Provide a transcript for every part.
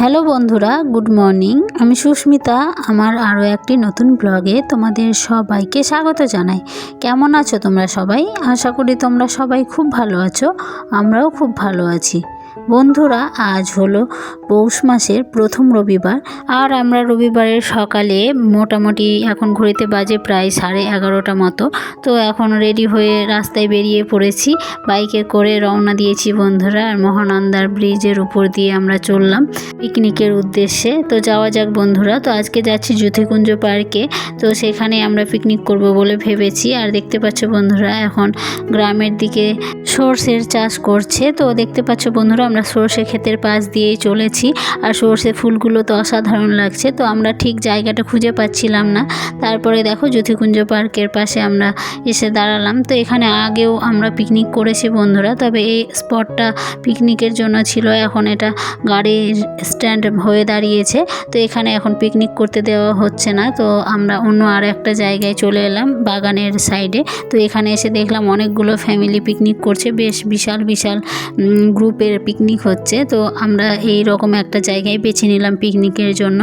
Hello বন্ধুরা, good morning. আমি সুস্মিতা। আমার আরও একটি নতুন ব্লগে তোমাদের সবাইকে স্বাগত জানাই। কেমন আছো তোমরা সবাই? আশা করি তোমরা সবাই খুব ভালো আছো। আমরাও খুব ভালো আছি। বন্ধুরা, আজ হলো পৌষ মাসের প্রথম রবিবার, আর আমরা রবিবারের সকালে মোটামুটি এখন ঘড়িতে বাজে প্রায় 11:30 মতো। তো এখন রেডি হয়ে রাস্তায় বেরিয়ে পড়েছি, বাইকে করে রওনা দিয়েছি বন্ধুরা। আর মহানন্দার ব্রিজের উপর দিয়ে আমরা চললাম পিকনিকের উদ্দেশ্যে। তো যাওয়া যাক বন্ধুরা। তো আজকে যাচ্ছি জ্যোতিকুঞ্জ পার্কে। তো সেখানে আমরা পিকনিক করব বলে ভেবেছি। আর দেখতে পাচ্ছ বন্ধুরা, এখন গ্রামের দিকে সর্ষের চাষ করছে। তো দেখতে পাচ্ছ বন্ধুরা, আমরা সর্ষে ক্ষেতের পাশ দিয়েই চলেছি। আর সর্ষে ফুলগুলো তো অসাধারণ লাগছে। তো আমরা ঠিক জায়গাটা খুঁজে পাচ্ছিলাম না। তারপরে দেখো জ্যোতিকুঞ্জ পার্কের পাশে আমরা এসে দাঁড়ালাম। তো এখানে আগেও আমরা পিকনিক করেছি বন্ধুরা, তবে এই স্পটটা পিকনিকের জন্য ছিল। এখন এটা গাড়ির স্ট্যান্ড হয়ে দাঁড়িয়েছে। তো এখানে এখন পিকনিক করতে দেওয়া হচ্ছে না। তো আমরা অন্য আর একটা জায়গায় চলে এলাম, বাগানের সাইডে। তো এখানে এসে দেখলাম অনেকগুলো ফ্যামিলি পিকনিক করছে, বেশ বিশাল বিশাল গ্রুপের পিকনিক হচ্ছে। তো আমরা এই রকম একটা জায়গায় বেছে নিলাম পিকনিকের জন্য।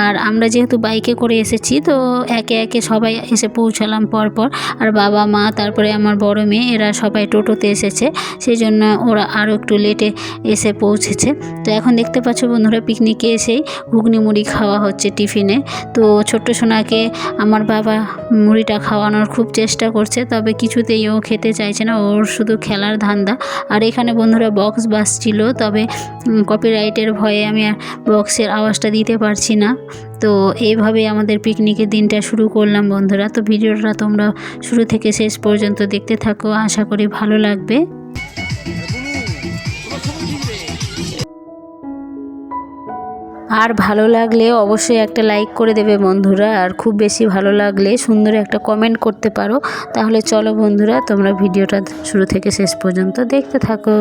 আর আমরা যেহেতু বাইকে করে এসেছি, তো একে একে সবাই এসে পৌঁছালাম পরপর। আর বাবা মা, তারপরে আমার বড় মেয়ে, এরা সবাই টোটোতে এসেছে, সেই জন্য ওরা আরও একটু লেটে এসে পৌঁছেছে। তো এখন দেখতে পাচ্ছ বন্ধুরা, পিকনিকে এসেই ঘুগনি মুড়ি খাওয়া হচ্ছে টিফিনে। তো ছোট্ট সোনাকে আমার বাবা মুড়িটা খাওয়ানোর খুব চেষ্টা করছে, তবে কিছুতেই ও খেতে চাইছে না, ওর শুধু খেলার ধান্দা। আর এখানে বন্ধুরা বক্স বাজছিল, তবে কপিরাইটের ভয়ে আমি বক্সের আওয়াজটা দিতে পারছি না। তো এইভাবে আমাদের পিকনিকের দিনটা শুরু করলাম বন্ধুরা। তো ভিডিওটা তোমরা শুরু থেকে শেষ পর্যন্ত দেখতে থাকো, আশা করি ভালো লাগবে। আর ভালো লাগলে অবশ্যই একটা লাইক করে দেবে বন্ধুরা। আর খুব বেশি ভালো লাগলে সুন্দর একটা কমেন্ট করতে পারো। তাহলে চলো বন্ধুরা, তোমরা ভিডিওটা শুরু থেকে শেষ পর্যন্ত দেখতে থাকো।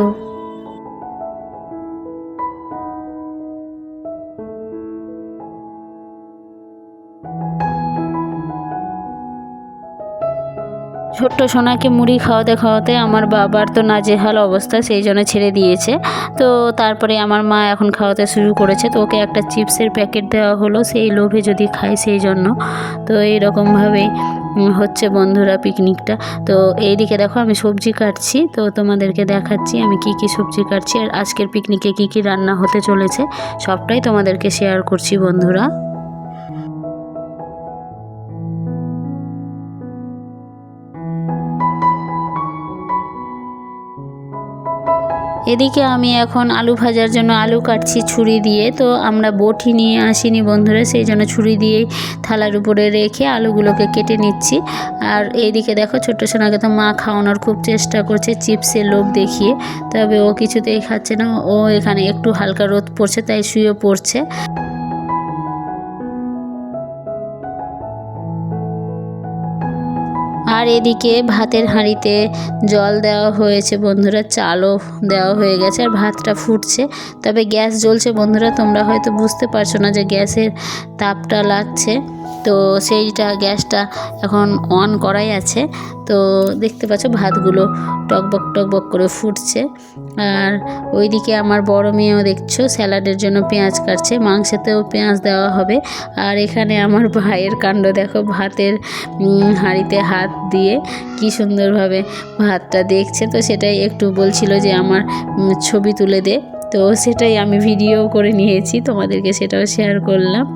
ছোট্ট সোনাকে মুড়ি খাওয়াতে খাওয়াতে আমার বাবার তো নাজেহাল অবস্থা, সেই জন্য ছেড়ে দিয়েছে। তো তারপরে আমার মা এখন খাওয়াতে শুরু করেছে। তো ওকে একটা চিপসের প্যাকেট দেওয়া হলো, সেই লোভে যদি খায় সেই জন্য। তো এইরকমভাবেই হচ্ছে বন্ধুরা পিকনিকটা। তো এইদিকে দেখো আমি সবজি কাটছি, তো তোমাদেরকে দেখাচ্ছি আমি কি কি সবজি কাটছি। আর আজকের পিকনিকে কি কি রান্না হতে চলেছে সবটাই তোমাদেরকে শেয়ার করছি বন্ধুরা। এদিকে আমি এখন আলু ভাজার জন্য আলু কাটছি ছুরি দিয়ে। তো আমরা বটি নিয়ে আসিনি বন্ধুরা, সেই জন্য ছুরি দিয়েই থালার উপরে রেখে আলুগুলোকে কেটে নিচ্ছি। আর এইদিকে দেখো ছোট্ট সোনাকে তো মা খাওয়ানোর খুব চেষ্টা করছে চিপসের লোভ দেখিয়ে, তবে ও কিছুতেই খাচ্ছে না। ও এখানে একটু হালকা রোদ পড়ছে তাই শুয়ে পড়ছে। আর এদিকে ভাতের হাঁড়িতে জল দেওয়া হয়েছে বন্ধুরা, চালও দেওয়া হয়ে গেছে, আর ভাতটা ফুটছে। তবে গ্যাস জ্বলছে বন্ধুরা, তোমরা হয়তো বুঝতে পারছো না যে গ্যাসের তাপটা লাগছে। তো সেইটা গ্যাসটা এখন অন করাই আছে। তো দেখতে পাচ্ছ ভাতগুলো টকবক টকবক করে ফুটছে। আর ওইদিকে আমার বড় মেয়েও দেখছো স্যালাডের জন্য পেঁয়াজ কাটছে, মাংসেতেও পেঁয়াজ দেওয়া হবে। আর এখানে আমার ভাইয়ের কাণ্ড দেখো, ভাতের হাঁড়িতে হাত দিয়ে কি সুন্দরভাবে ভাতটা দেখছে। তো সেটাই একটু বলছিল যে আমার ছবি তুলে দে। তো সেটাই আমি ভিডিও করে নিয়েছি, তোমাদেরকে সেটাও শেয়ার করলাম।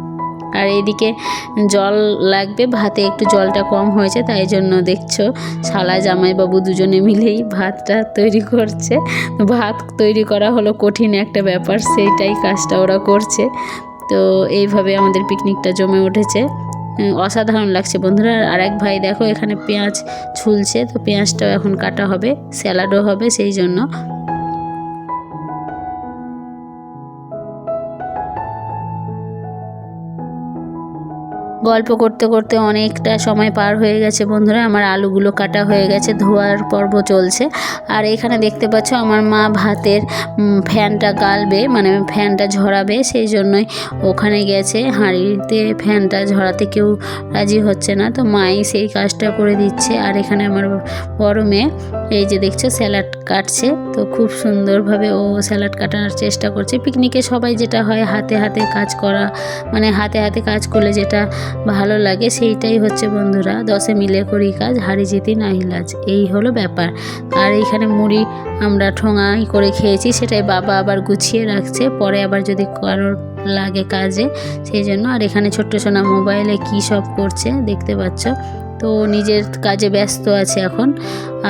আর এদিকে জল লাগবে, ভাতে একটু জলটা কম হয়েছে, তাই জন্য দেখছো শালা জামাইবাবু দুজনে মিলেই ভাতটা তৈরি করছে। ভাত তৈরি করা হলো কঠিন একটা ব্যাপার, সেইটাই কাজটা ওরা করছে। তো এইভাবে আমাদের পিকনিকটা জমে উঠেছে, অসাধারণ লাগছে বন্ধুরা। আর এক ভাই দেখো এখানে পেঁয়াজ ছুলছে, তো পেঁয়াজটাও এখন কাটা হবে, স্যালাডও হবে সেই জন্য। গল্প করতে করতে অনেকটা সময় পার হয়ে গেছে বন্ধুরা। আমার আলুগুলো কাটা হয়ে গেছে, ধোয়ার পর্ব চলছে। আর এখানে দেখতে পাচ্ছ আমার মা ভাতের ফ্যানটা গালবে, মানে ফ্যানটা ঝরাবে, সেই জন্যই ওখানে গেছে। হাঁড়িতে ফ্যানটা ঝরাতে কেউ রাজি হচ্ছে না, তো মাই সেই কাজটা করে দিচ্ছে। আর এখানে আমার বড় মেয়ে এই যে দেখছো স্যালাড কাটছে, তো খুব সুন্দরভাবে ও স্যালাড কাটার চেষ্টা করছে। পিকনিকে সবাই যেটা হয় হাতে হাতে কাজ করা, মানে হাতে হাতে কাজ করলে যেটা ভালো লাগে সেইটাই হচ্ছে বন্ধুরা, 10 মিলে করি কাজ, হারি জিতি নাহিলাজ, এই হলো ব্যাপার। আর এইখানে মুড়ি আমরা ঠোঙাই করে খেয়েছি, সেটাই বাবা আবার গুছিয়ে রাখছে, পরে আবার যদি কারোর লাগে কাজে সেই জন্য। আর এখানে ছোট্ট সোনা মোবাইলে কী সব করছে দেখতে পাচ্ছ, তো নিজের কাজে ব্যস্ত আছে এখন।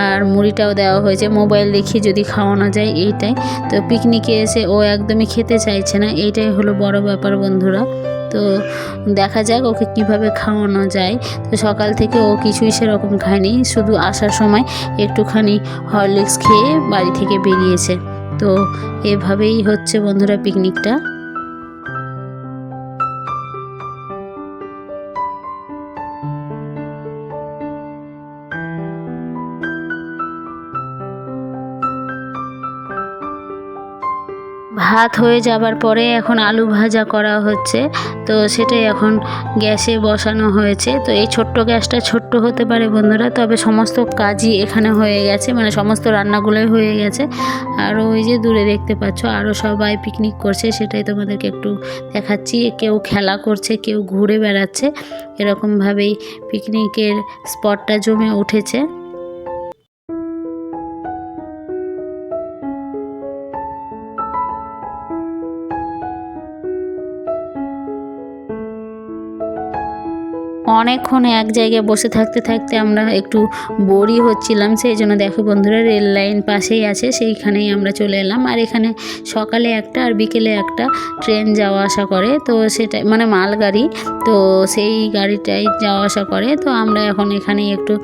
আর মুড়িটাও দেওয়া হয়েছে, মোবাইল দেখি যদি খাওয়ানো যায় এইটাই। তো পিকনিকে এসে ও একদমই খেতে চাইছে না, এইটাই হলো বড় ব্যাপার বন্ধুরা। তো দেখা যাক ওকে কিভাবে খাওয়ানো যায়। তো সকাল থেকে ও কিছুই সেরকম খায়নি, শুধু আসার সময় একটুখানি হরলিক্স খেয়ে বাড়ি থেকে বেরিয়েছে। তো এভাবেই হচ্ছে বন্ধুরা পিকনিকটা। ভাত হয়ে যাবার পরে এখন আলু ভাজা করা হচ্ছে, তো সেটাই এখন গ্যাসে বসানো হয়েছে। তো এই ছোট্ট গ্যাসটা ছোট্ট হতে পারে বন্ধুরা, তবে সমস্ত কাজই এখানে হয়ে গেছে, মানে সমস্ত রান্নাগুলোই হয়ে গেছে। আর ওই যে দূরে দেখতে পাচ্ছ আরও সবাই পিকনিক করছে, সেটাই তোমাদেরকে একটু দেখাচ্ছি। কেউ খেলা করছে, কেউ ঘুরে বেড়াচ্ছে, এরকমভাবেই পিকনিকের স্পটটা জমে উঠেছে। অনেকক্ষণ এক জায়গায় বসে থাকতে থাকতে আমরা একটু বোরই হচ্ছিলাম, সেই জন্য দেখো বন্ধুরা রেল লাইন পাশেই আছে, সেইখানেই আমরা চলে এলাম। আর এখানে সকালে একটা আর বিকেলে একটা ট্রেন যাওয়া আসা করে, তো সেটা মানে মালগাড়ি, তো সেই গাড়িটাই যাওয়া আসা করে। তো আমরা এখন এখানেই একটু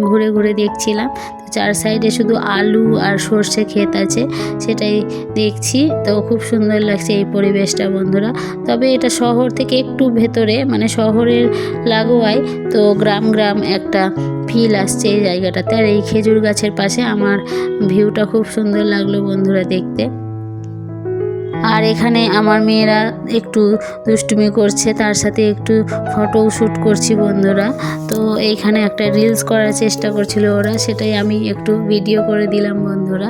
ঘুরে ঘুরে দেখছিলাম। তো চার সাইডে শুধু আলু আর সর্ষে ক্ষেত আছে, সেটাই দেখছি। তো খুব সুন্দর লাগছে এই পরিবেশটা বন্ধুরা। তবে এটা শহর থেকে একটু ভেতরে, মানে শহরের লাগোয়ায়, তো গ্রাম গ্রাম একটা ফিল আসছে এই জায়গাটাতে। আর এই খেজুর গাছের পাশে আমার ভিউটা খুব সুন্দর লাগলো বন্ধুরা দেখতে। আর এখানে আমার মেয়েরা একটু দুষ্টুমি করছে, তার সাথে একটু ফটো শ্যুট করছি বন্ধুরা। তো এইখানে একটা রিলস করার চেষ্টা করছিল ওরা, সেটাই আমি একটু ভিডিও করে দিলাম বন্ধুরা।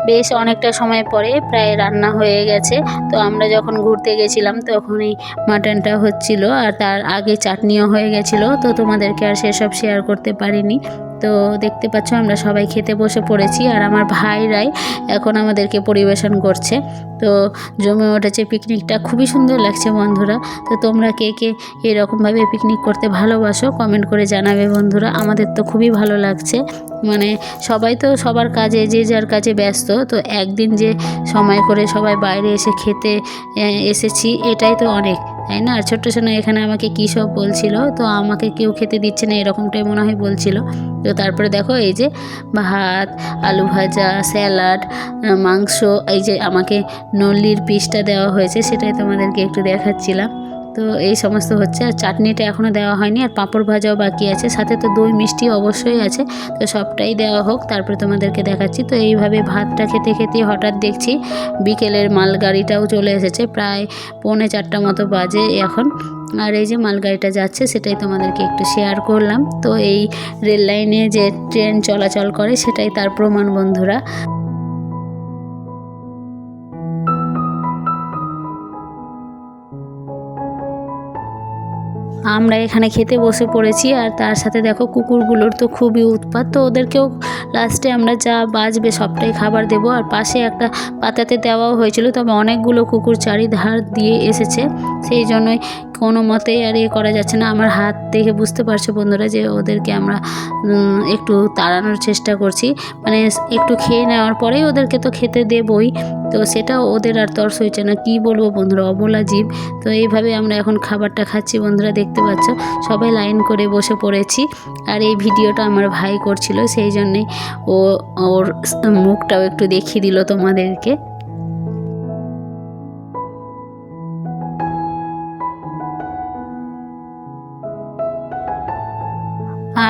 বেশ অনেকটা সময় পরে প্রায় রান্না হয়ে গেছে। তো আমরা যখন ঘুরতে গেছিলাম তখনই মাটনটা হচ্ছিল, আর তার আগে চাটনিও হয়ে গেছিলো, তো তোমাদেরকে আর সেসব শেয়ার করতে পারিনি। তো দেখতে পাচ্ছ আমরা সবাই খেতে বসে পড়েছি, আর আমার ভাইরাই এখন আমাদেরকে পরিবেশন করছে। তো জমে উঠেছে পিকনিকটা, খুবই সুন্দর লাগছে বন্ধুরা। তো তোমরা কে কে এরকমভাবে পিকনিক করতে ভালোবাসো কমেন্ট করে জানাবে বন্ধুরা। আমাদের তো খুবই ভালো লাগছে, মানে সবাই তো সবার কাজে যে যার কাজে ব্যস্ত, তো একদিন যে সময় করে সবাই বাইরে এসে খেতে এসেছি, এটাই তো অনেক, তাই না? আর ছোট্ট সোনা এখানে আমাকে কী সব বলছিল, তো আমাকে কেউ খেতে দিচ্ছে না এরকমটাই মনে হয় বলছিল। তো তারপরে দেখো এই যে ভাত, আলু ভাজা, স্যালাড, মাংস, এই যে আমাকে নল্লির পিসটা দেওয়া হয়েছে, সেটাই তোমাদেরকে একটু দেখাচ্ছিলাম। তো এই সমস্ত হচ্ছে, আর চাটনিটা এখনও দেওয়া হয়নি, আর পাঁপড় ভাজাও বাকি আছে, সাথে তো দই মিষ্টি অবশ্যই আছে। তো সবটাই দেওয়া হোক, তারপরে তোমাদেরকে দেখাচ্ছি। তো এইভাবে ভাতটা খেতে খেতে হঠাৎ দেখছি বিকেলের মালগাড়িটাও চলে এসেছে, প্রায় 3:45 মতো বাজে এখন। আর এই যে মালগাড়িটা যাচ্ছে, সেটাই তোমাদেরকে একটু শেয়ার করলাম। তো এই রেল লাইনে যে ট্রেন চলাচল করে সেটাই তার প্রমাণ বন্ধুরা। আমরা এখানে খেতে বসে পড়েছি, আর তার সাথে দেখো কুকুরগুলোর তো খুবই উৎপাত, তো ওদেরকেও লাস্টে আমরা যা বাঁচবে সবটাই খাবার দেবো। আর পাশে একটা পাতাতে দেওয়াও হয়েছিল, তবে অনেকগুলো কুকুর চারিধার দিয়ে এসেছে, সেই জন্যই কোনো মতেই আর করা যাচ্ছে না। আমার হাত দেখে বুঝতে পারছো বন্ধুরা যে ওদেরকে আমরা একটু তাড়ানোর চেষ্টা করছি, মানে একটু খেয়ে নেওয়ার পরেই ওদেরকে তো খেতে দেবই, তো সেটাও ওদের আর তর সইছে না, কী বলবো বন্ধুরা, অবলা জীব। তো এইভাবে আমরা এখন খাবারটা খাচ্ছি বন্ধুরা, দেখতে পাচ্ছ সবাই লাইন করে বসে পড়েছি। আর এই ভিডিওটা আমার ভাই করছিল, সেই জন্যেই ওর মুখটাও একটু দেখিয়ে দিল তোমাদেরকে।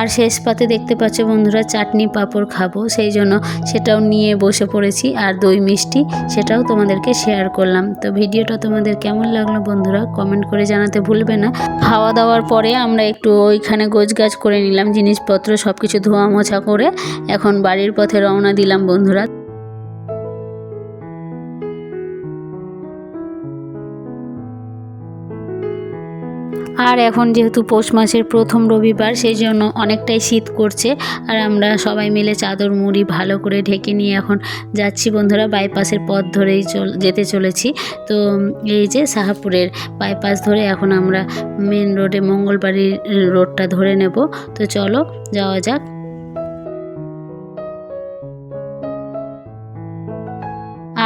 আর শেষ পাতে দেখতে পাচ্ছ বন্ধুরা চাটনি পাঁপড় খাবো, সেই জন্য সেটাও নিয়ে বসে পড়েছি। আর দই মিষ্টি সেটাও তোমাদেরকে শেয়ার করলাম। তো ভিডিওটা তোমাদের কেমন লাগলো বন্ধুরা কমেন্ট করে জানাতে ভুলবে না। খাওয়া দাওয়ার পরে আমরা একটু ওইখানে গোছগাছ করে নিলাম, জিনিসপত্র সব কিছু ধোয়া মোছা করে এখন বাড়ির পথে রওনা দিলাম বন্ধুরা। আর এখন যেহেতু পৌষ মাসের প্রথম রবিবার, সেই জন্য অনেকটাই শীত করছে। আর আমরা সবাই মিলে চাদর মুড়ি ভালো করে ঢেকে নিয়ে এখন যাচ্ছি বন্ধুরা, বাইপাসের পথ ধরেই যেতে চলেছি। তো এই যে শাহপুরের বাইপাস ধরে এখন আমরা মেন রোডে মঙ্গলবাড়ির রোডটা ধরে নেব। তো চলো যাওয়া যাক।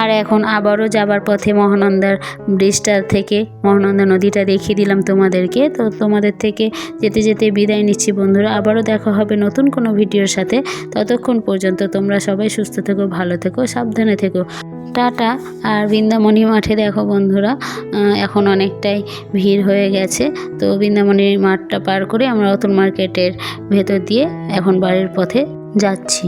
আর এখন আবারও যাবার পথে মহানন্দার ব্রিজটা থেকে মহানন্দা নদীটা দেখিয়ে দিলাম তোমাদেরকে। তো তোমাদের থেকে যেতে যেতে বিদায় নিচ্ছি বন্ধুরা, আবারও দেখা হবে নতুন কোনো ভিডিওর সাথে। ততক্ষণ পর্যন্ত তোমরা সবাই সুস্থ থেকো, ভালো থেকো, সাবধানে থেকো, টাটা। আর বৃন্দাবনী মাঠে দেখো বন্ধুরা এখন অনেকটাই ভিড় হয়ে গেছে। তো বৃন্দাবনী মাঠটা পার করে আমরা রতন মার্কেটের ভেতর দিয়ে এখন বাড়ির পথে যাচ্ছি।